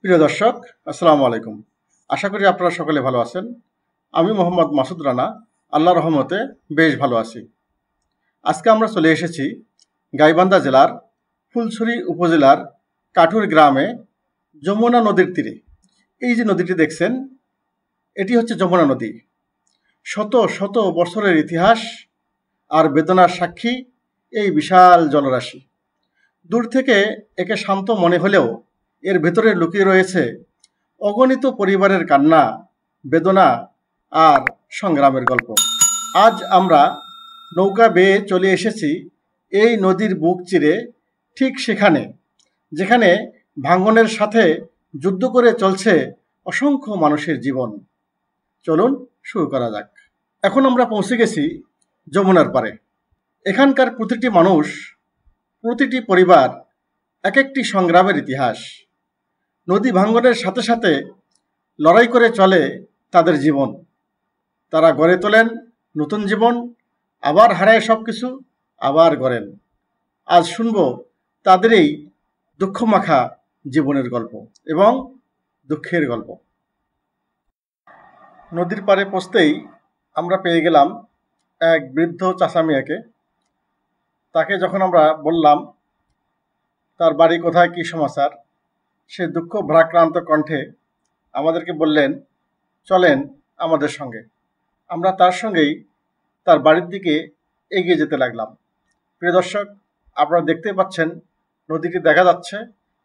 প্রিয় দর্শক, আসসালামু আলাইকুম। আশা করি আপনারা সকলে ভালো আছেন। আমি মোহাম্মদ মাসুদ রানা, আল্লাহর রহমতে বেশ ভালো আছি। আজকে আমরা চলে এসেছি গাইবান্ধা জেলার ফুলছড়ি উপজেলার কাঠুর গ্রামে যমুনা নদীর তীরে। এই যে নদীটি দেখছেন, এটি হচ্ছে যমুনা নদী। শত শত বছরের ইতিহাস আর বেদনার সাক্ষী এই বিশাল জলরাশি। দূর থেকে একে শান্ত মনে হলেও এর ভেতরে লুকিয়ে রয়েছে অগণিত পরিবারের কান্না, বেদনা আর সংগ্রামের গল্প। আজ আমরা নৌকা বেয়ে চলে এসেছি এই নদীর বুক চিরে, ঠিক সেখানে যেখানে ভাঙনের সাথে যুদ্ধ করে চলছে অসংখ্য মানুষের জীবন। চলুন শুরু করা যাক। এখন আমরা পৌঁছে গেছি যমুনার পারে। এখানকার প্রতিটি মানুষ, প্রতিটি পরিবার এক একটি সংগ্রামের ইতিহাস। নদী ভাঙনের সাথে সাথে লড়াই করে চলে তাদের জীবন। তারা গড়ে তোলেন নতুন জীবন, আবার হারায় সব কিছু, আবার গড়েন। আজ শুনব তাদের এই দুঃখমাখা জীবনের গল্প এবং দুঃখের গল্প। নদীর পাড়ে পৌঁছতেই আমরা পেয়ে গেলাম এক বৃদ্ধ চাচা মিয়াকে। তাকে যখন আমরা বললাম তার বাড়ি কোথায়, কী সমাচার, সে দুঃখ ভারাক্রান্ত কণ্ঠে আমাদেরকে বললেন, চলেন আমাদের সঙ্গে। আমরা তার সঙ্গেই তার বাড়ির দিকে এগিয়ে যেতে লাগলাম। প্রিয় দর্শক, আপনারা দেখতে পাচ্ছেন নদীটি দেখা যাচ্ছে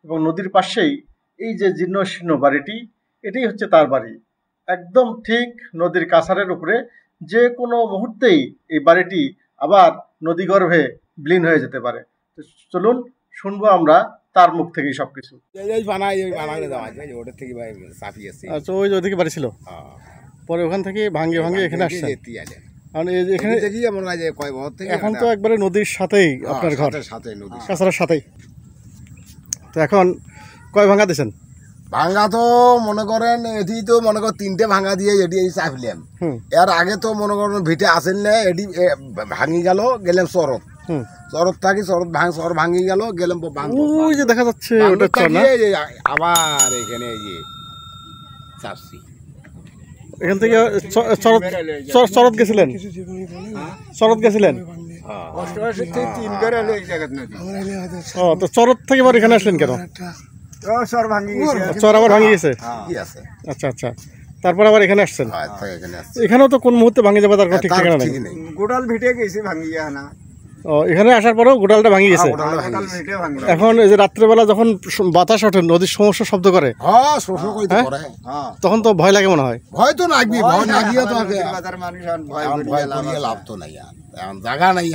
এবং নদীর পাশেই এই যে জীর্ণ শীর্ণ বাড়িটি, এটাই হচ্ছে তার বাড়ি। একদম ঠিক নদীর কাছারের উপরে। যে কোনো মুহূর্তেই এই বাড়িটি আবার নদীগর্ভে বিলীন হয়ে যেতে পারে। তো চলুন শুনবো আমরা তার মুখ থেকেই সবকিছু। আচ্ছা, ওই ওদিকে বাড়ি ছিল, পরে ওখান থেকে ভাঙিয়ে ভাঙিয়ে এখানে আসছে। এখন তো একবারে নদীর সাথেই আপনার ঘর, কাছাড়ের সাথেই। তো এখন কয় ভাঙা দিয়েছেন? ভাঙ্গা তো মনে করেন এটি তো মনে করেন 3টে ভাঙ্গা দিয়ে এটি চাপিলাম। এর আগে তো মনে করেন ভিটে আসেন না, এটি ভাঙি গেল, গেলাম চরত। চরত থাকি চর ভাঙি গেল, গেলাম ওই যে দেখা যাচ্ছে আবার এখানে চাপছি। এখান থেকে চরত গেছিলেন? চরত গেছিলেন? তো চরত থেকে আবার এখানে আসলেন কেন? চর আবার ভাঙি গেছে। আচ্ছা আচ্ছা, তারপর আবার এখানে আসছেন। এখানেও তো কোন মুহূর্তে ভাঙে যাবে তার কোনো ঠিক ঠিকানা নেই। গোটাল ভিটে গেছে ভাঙিয়া না। ও, এখানে আসার পরেও গোটালটা ভাঙি গেছে। এখন এই যে রাত্রেবেলা যখন বাতাস ওঠে, নদীর সমস্যা শব্দ করে, তখন তো ভয় লাগে মনে হয়? ভয় তো লাগবে, ভয় লাগিয়ে তো লাভ তো নাই, জায়গা নাই।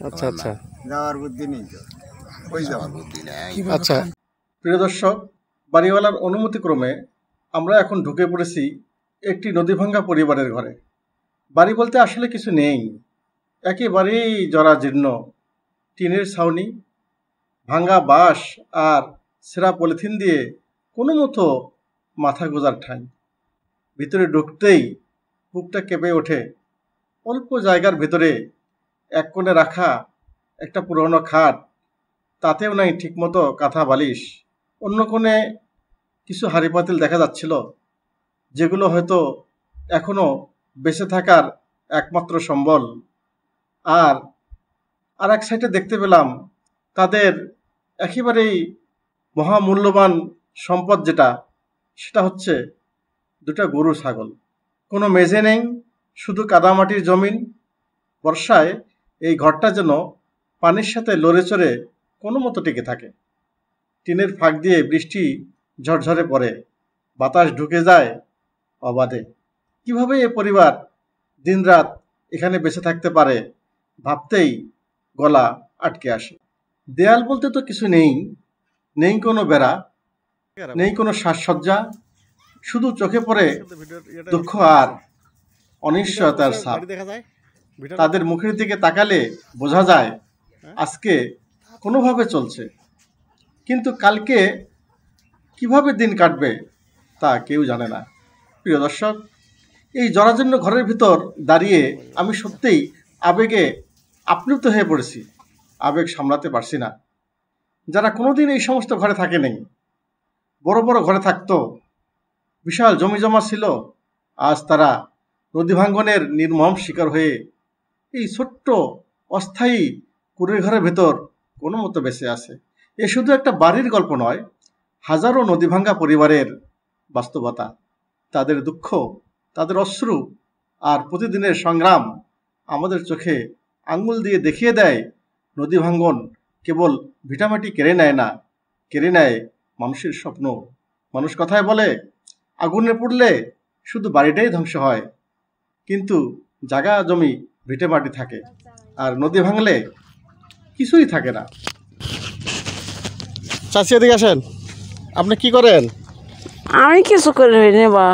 আচ্ছা আচ্ছা যাওয়ার বুদ্ধি নেই তো, ওই যাওয়ার বুদ্ধি নেই। আচ্ছা, প্রিয় দর্শক, বাড়িওয়ালার অনুমতি ক্রমে আমরা এখন ঢুকে পড়েছি একটি নদীভাঙ্গা পরিবারের ঘরে। বাড়ি বলতে আসলে কিছু নেই, একেবারেই জরাজীর্ণ টিনের ছাউনি, ভাঙ্গা বাঁশ আর ছেঁড়া পলিথিন দিয়ে কোনো মতো মাথা গোজার ঠাঁই। ভিতরে ঢুকতেই বুকটা কেঁপে ওঠে। অল্প জায়গার ভেতরে এক কোণে রাখা একটা পুরনো খাট, তাতেও নাই ঠিকমতো কাঁথা বালিশ। অন্য কোণে কিছু হাঁড়ি পাতিল দেখা যাচ্ছিল, যেগুলো হয়তো এখনো বেঁচে থাকার একমাত্র সম্বল। আর এক সাইডে দেখতে পেলাম তাদের একেবারেই মহামূল্যবান সম্পদ যেটা, সেটা হচ্ছে 2টা গরু ছাগল। কোনো মেঝে নেই, শুধু কাদামাটির জমিন। বর্ষায় এই ঘরটা যেন পানির সাথে লড়ে চড়ে কোনো মতো টিকে থাকে। টিনের ফাঁক দিয়ে বৃষ্টি ঝরঝরে পড়ে, বাতাস ঢুকে যায় অবাধে। কিভাবে এ পরিবার দিনরাত এখানে বেঁচে থাকতে পারে ভাবতেই গলা আটকে আসে। দেয়াল বলতে তো কিছু নেই, নেই কোনো বেড়া, নেই কোনো সাজসজ্জা, শুধু চোখে পড়ে দুঃখ আর অনিশ্চয়তার ছাপ। তাদের মুখের দিকে তাকালে বোঝা যায় আজকে কোনোভাবে চলছে, কিন্তু কালকে কিভাবে দিন কাটবে তা কেউ জানে না। প্রিয় দর্শক, এই জরাজীর্ণ ঘরের ভিতর দাঁড়িয়ে আমি সত্যিই আবেগে আপ্লুত হয়ে পড়েছি। আবেগ সামলাতে পারছি না। যারা কোনোদিন এই সমস্ত ঘরে থাকে নেই, বড় বড় ঘরে থাকতো, বিশাল জমি জমা ছিল, আজ তারা নদী ভাঙ্গনের নির্মম শিকার হয়ে এই ছোট্ট অস্থায়ী কুড়ের ঘরের ভেতর কোনো মতো বেঁচে আছে। এ শুধু একটা বাড়ির গল্প নয়, হাজারো নদী ভাঙ্গা পরিবারের বাস্তবতা, তাদের দুঃখ, তাদের অশ্রু আর প্রতিদিনের সংগ্রাম আমাদের চোখে আঙ্গুল দিয়ে দেখিয়ে দেয় নদী ভাঙ্গন কেবল ভিটামাটি কেড়ে নেয় না, কেড়ে নেয় মানুষের স্বপ্ন। মানুষ কথায় বলে আগুনে পুড়লে শুধু বাড়িটাই ধ্বংস হয়, কিন্তু জায়গা জমি ভিটেমাটি থাকে, আর নদী ভাঙলে কিছুই থাকে না। চাচি এদিকে আসেন, আপনি কি করেন? আমি কিছু করে হইনি বা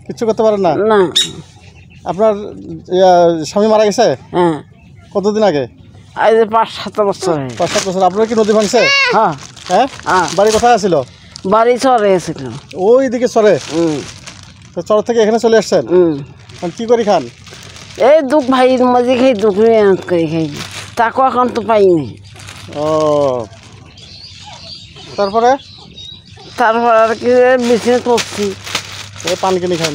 কিছু করতে পারেন না? না। আপনার স্বামী মারা গেছে? হ্যাঁ, কতদিন আগে? আজ 5-7 বছর হয়ে। 5-7 বছর। আপনার কি নদী ভাঙছে? হ্যাঁ হ্যাঁ, হ্যাঁ। বাড়ি কোথায় ছিল? বাড়ি চরে এসেছিল। ওই দিকে চরে? তো চর থেকে এখানে চলে আসছেন? কি করে খান? এই দুঃখ ভাইয়ের মাঝে খাই, দুঃখ মেহনত করে খাই, তাকে এখন তো পাইনি। ও, তারপরে তারপর আর কি বিছনে পড়ছি। পান কিনে খান,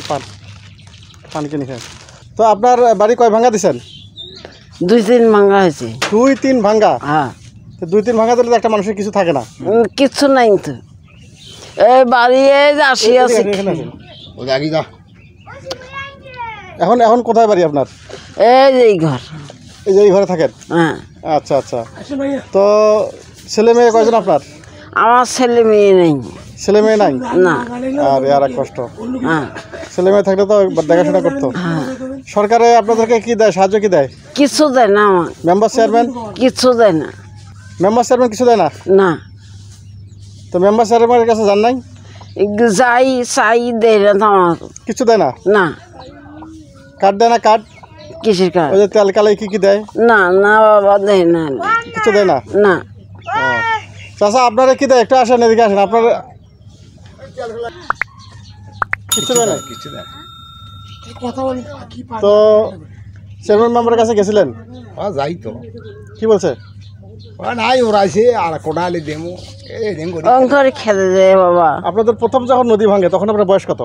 পান কিনে খান। তো আপনার বাড়ি কয় ভাঙ্গা দিচ্ছেন? 2-3 ভাঙা হয়েছে। 2-3 ভাঙ্গা? হ্যাঁ। তো 2-3 ভাঙ্গা দিলে তো একটা মানুষের কিছু থাকে না। কিচ্ছু নাই তো, এই বাড়ি আসি আছে। এখন এখন কোথায় বাড়ি আপনার? এই যে এই ঘর। এই যে এই ঘরে থাকেন? হ্যাঁ। আচ্ছা আচ্ছা। তো ছেলে মেয়ে কয়জন আপনার? আমার ছেলে মেয়ে নেই। ছেলে মেয়ে নাই? না। আর আর এক কষ্ট। হ্যাঁ। ছেলে মেয়ে থাকলে তো দেখাশোনা করতো। সরকারে আপনাদেরকে কি দেয়, সাহায্য কি দেয়? কিছু দেয় না আমার। Member chairman? কিছু দেয় না। মেম্বার চেয়ারম্যান কিছু দেয় না? না। তো মেম্বার চেয়ারম্যানের কাছে যান নাই? যাই চাই দেয় না তো আমার। কিছু দেয় না? না। কার্ড দেয় না? কার্ড? কিসের কার্ড? ওই যে তেল কালাই কি কি দেয়? না না বাবা, দেয় না। কিছু দেয় না? না। চাচা আপনারা কি দেয়? একটু আসেন, এদিকে আসেন। আপনারা কিছু দেয় না? কিছু দেয় না। তো চেয়ারম্যান মেম্বারের কাছে গেছিলেন? যাই তো, কি বলছে? নাই ওরা আছে আর কোটালে দেমো এই দেন করি। অঙ্করে খেতে যায় বাবা। আপনাদের প্রথম যখন নদী ভাঙে তখন আপনার বয়স কত?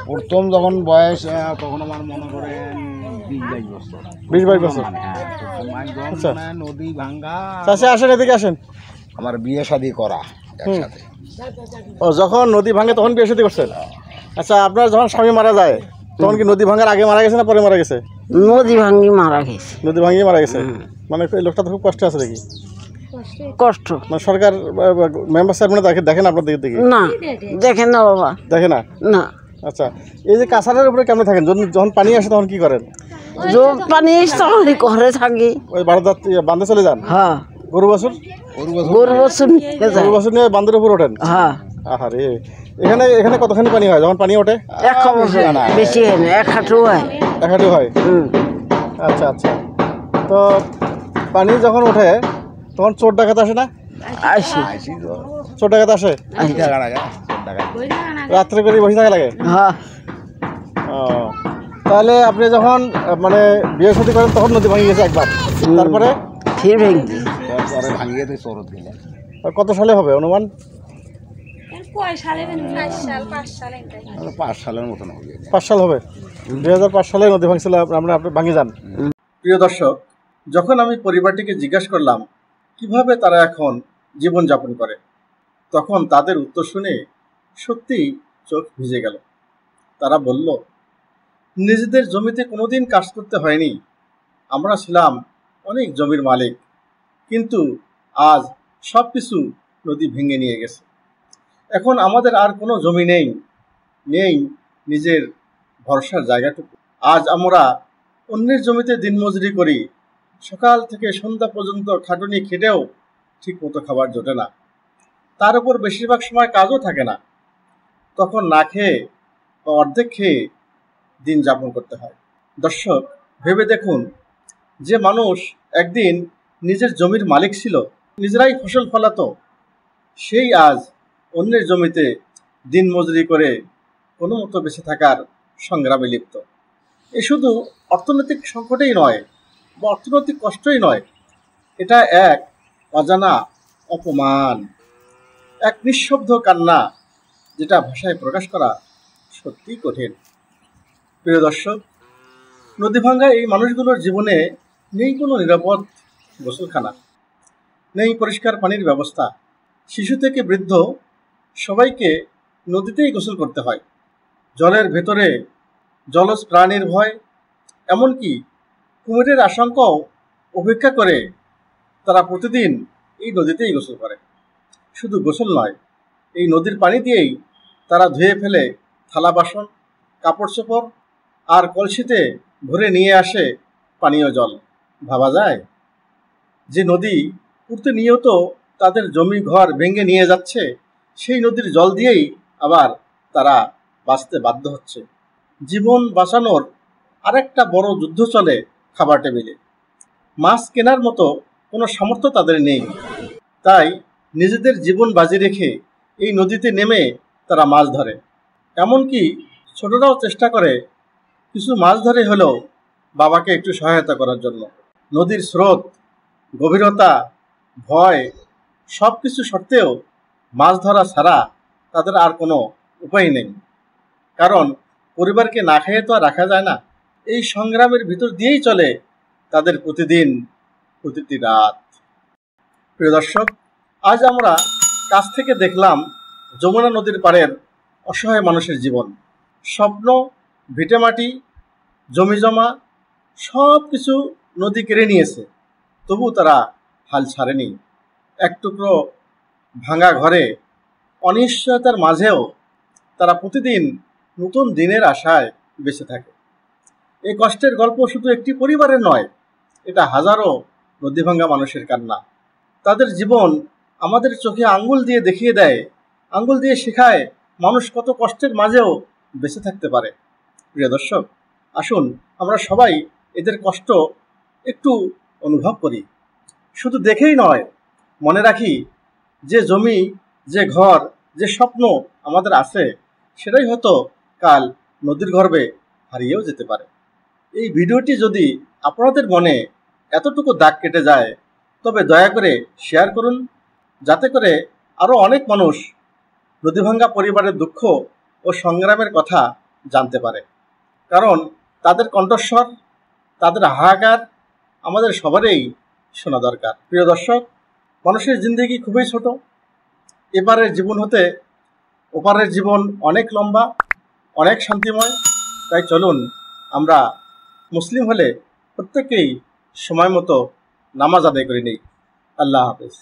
প্রথম যখন বয়স তখন আমার মনে করেন 20-22 বছর। 20-22 বছর। আচ্ছা। নদী ভাঙ্গা চাচা আসেন, এদিকে আসেন। আমার বিয়ে শাদী করা একসাথে। ও, যখন নদী ভাঙে তখন বিয়ে শাদী করছেন? আচ্ছা, আপনার যখন স্বামী মারা যায় তখন কি নদী ভাঙার আগে মারা গেছে না পরে মারা গেছে? নদী ভাঙ্গি মারা গেছে। নদী ভাঙিয়ে মারা গেছে। মানে এই লোকটা তো খুব কষ্ট আছে দেখি। কষ্ট মানে সরকার মেম্বার চেয়ারম্যান দেখেন আপনার দিকে দেখি? না, দেখে না বাবা। দেখে না? না। আচ্ছা, এই যে কাঁচালের উপরে কেমন থাকেন? যখন পানি আসে তখন কি করেন? পানি তখন ঘরে থাকি। ওই বান্ধে চলে যান? হ্যাঁ। গরু বাছুর? গরু বছর গরু বাছুর নিয়ে বান্ধের উপর ওঠেন? হ্যাঁ। আহারে, এখানে এখানে কতখানি পানি হয় যখন পানি ওঠে? 1 বছর বেশি হয় না, 1 হাঁটু হয়। 1 হাঁটু হয়? আচ্ছা আচ্ছা। তো পানি যখন ওঠে তখন চোর ডাকাত আসে না? আসি। চোর ডাকাত আসে? রাত্রে করে বসে থাকা লাগে? হ্যাঁ। ও, তাহলে আপনি যখন মানে বিয়ে শাদী করেন তখন নদী ভাঙিয়ে গেছে একবার, তারপরে ফির ভেঙে পরে ভাঙিয়ে দিয়ে চরত দিলে। কত সালে হবে অনুমান? 5 সালের মতন হবে। 5 সাল হবে। 2005 সালে নদী ভাঙছিল, আপনি ভাঙে যান। প্রিয় দর্শক, যখন আমি পরিবারটিকে জিজ্ঞাসা করলাম কিভাবে তারা এখন জীবনযাপন করে, তখন তাদের উত্তর শুনে সত্যিই চোখ ভিজে গেল। তারা বলল, নিজেদের জমিতে কোনোদিন কাজ করতে হয়নি। আমরা ছিলাম অনেক জমির মালিক, কিন্তু আজ সব কিছু নদী ভেঙে নিয়ে গেছে। এখন আমাদের আর কোনো জমি নেই, নেই নিজের ভরসার জায়গাটুকু। আজ আমরা অন্যের জমিতে দিনমজুরি করি, সকাল থেকে সন্ধ্যা পর্যন্ত খাটুনি খেটেও ঠিক মতো খাবার জোটে না, তার উপর বেশিরভাগ সময় কাজও থাকে না। তখন না খেয়ে বা অর্ধেক খেয়ে দিন যাপন করতে হয়। দর্শক, ভেবে দেখুন, যে মানুষ একদিন নিজের জমির মালিক ছিল, নিজেরাই ফসল ফলাতো, সেই আজ অন্যের জমিতে দিন মজুরি করে কোনো মতো বেঁচে থাকার সংগ্রামে লিপ্ত। এ শুধু অর্থনৈতিক সংকটেই নয় বা অর্থনৈতিক কষ্টই নয়, এটা এক অজানা অপমান, এক নিঃশব্দ কান্না যেটা ভাষায় প্রকাশ করা সত্যিই কঠিন। প্রিয় দর্শক, নদীভাঙ্গা এই মানুষগুলোর জীবনে নেই কোনো নিরাপদ গোসলখানা, নেই পরিষ্কার পানির ব্যবস্থা। শিশু থেকে বৃদ্ধ সবাইকে নদীতেই গোসল করতে হয়। জলের ভেতরে জলজ প্রাণীর ভয়, এমনকি কুমিরের আশঙ্কাও উপেক্ষা করে তারা প্রতিদিন এই নদীতেই গোসল করে। শুধু গোসল নয়, এই নদীর পানি দিয়েই তারা ধুয়ে ফেলে থালা বাসন, কাপড় চোপড় আর কলসিতে ভরে নিয়ে আসে পানীয় জল। ভাবা যায় যে নদী প্রতিনিয়ত তাদের জমি ঘর ভেঙে নিয়ে যাচ্ছে, সেই নদীর জল দিয়েই আবার তারা বাঁচতে বাধ্য হচ্ছে। জীবন বাঁচানোর আরেকটা বড় যুদ্ধ চলে খাবার টেবিলে। মাছ কেনার মতো কোনো সামর্থ্য তাদের নেই, তাই নিজেদের জীবন বাজি রেখে এই নদীতে নেমে তারা মাছ ধরে। এমনকি ছোটরাও চেষ্টা করে কিছু মাছ ধরে হলেও বাবাকে একটু সহায়তা করার জন্য। নদীর স্রোত, গভীরতা, ভয় সব কিছু সত্ত্বেও মাছ ধরা ছাড়া তাদের আর কোনো উপায় নেই, কারণ পরিবারকে না খেয়ে তো আর রাখা যায় না। এই সংগ্রামের ভিতর দিয়েই চলে তাদের প্রতিদিন, প্রতিটি রাত। প্রিয় দর্শক, আজ আমরা কাছ থেকে দেখলাম যমুনা নদীর পাড়ের অসহায় মানুষের জীবন। স্বপ্ন, ভিটেমাটি, জমিজমা সব কিছু নদী কেড়ে নিয়েছে, তবু তারা হাল ছাড়েনি। এক টুকরো ভাঙা ঘরে অনিশ্চয়তার মাঝেও তারা প্রতিদিন নতুন দিনের আশায় বেঁচে থাকে। এই কষ্টের গল্প শুধু একটি পরিবারের নয়, এটা হাজারো নদীভাঙ্গা মানুষের কান্না। তাদের জীবন আমাদের চোখে আঙ্গুল দিয়ে দেখিয়ে দেয়, আঙ্গুল দিয়ে শেখায় মানুষ কত কষ্টের মাঝেও বেঁচে থাকতে পারে। প্রিয় দর্শক, আসুন আমরা সবাই এদের কষ্ট একটু অনুভব করি। শুধু দেখেই নয়, মনে রাখি যে জমি, যে ঘর, যে স্বপ্ন আমাদের আছে, সেটাই হয়তো কাল নদীর গর্ভে হারিয়েও যেতে পারে। এই ভিডিওটি যদি আপনাদের মনে এতটুকু দাগ কেটে যায়, তবে দয়া করে শেয়ার করুন, যাতে করে আরও অনেক মানুষ নদীভাঙ্গা পরিবারের দুঃখ ও সংগ্রামের কথা জানতে পারে। কারণ তাদের কণ্ঠস্বর, তাদের হাহাকার আমাদের সবারই শোনা দরকার। প্রিয় দর্শক, মানুষের জিন্দেগি খুবই ছোট। এপারের জীবন হতে ওপারের জীবন অনেক লম্বা, অনেক শান্তিময়। তাই চলুন আমরা মুসলিম হলে প্রত্যেকেই সময় মতো নামাজ আদায় করে নিই। আল্লাহ হাফেজ।